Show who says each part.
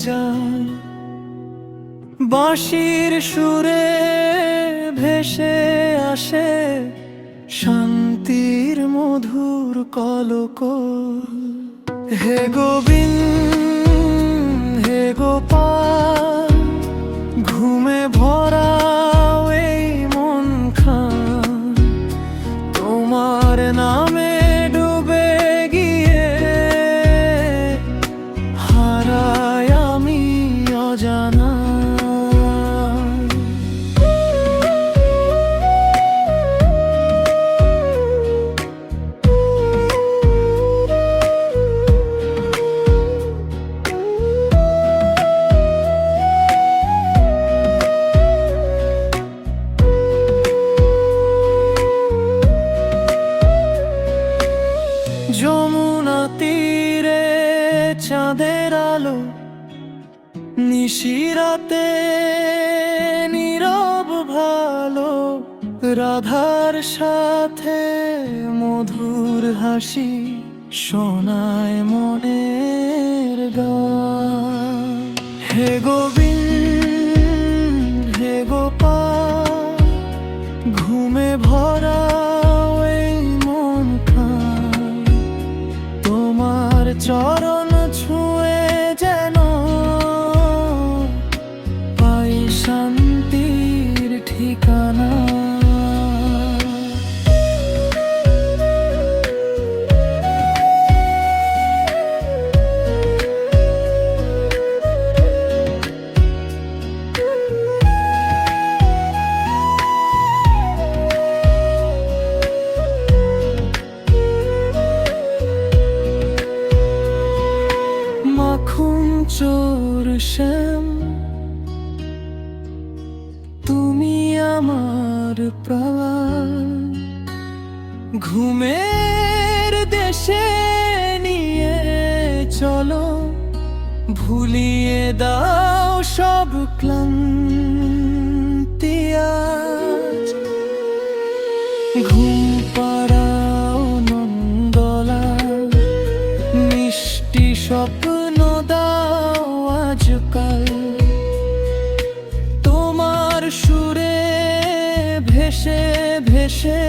Speaker 1: যায়। বাঁশির সুরে ভেসে আসে শান্তির মধুর কলকল। হে গোবিন্দ হে গোপাল, ঘুমে ভরা এই মন খান, তোমার নামে ডুবে গিয়ে হারাই আমি অজানা। যমুনা তীরে চাঁদের আলো, নিশিরাতে নীরব ভালো, রাধার সাথে মধুর হাসি শোনায় মনের গান। হে গোবিন্দ হে গোপাল, ঘুমে ভরা এই মন খান, তোমার চরণ ছুঁয়ে যেন পাই শান্তির ঠিকানা। মাখন চোর শ্যাম, তুমি আমার প্রাণ, ঘুমের দেশে নিয়ে চলো, ভুলিয়ে দাও সব ক্লান্তি আজ। ঘুম পাড়াও নন্দলা, মিষ্টি স্বপ্ন দাও আজকাল, তোমার সুরে ভেসে ভেসে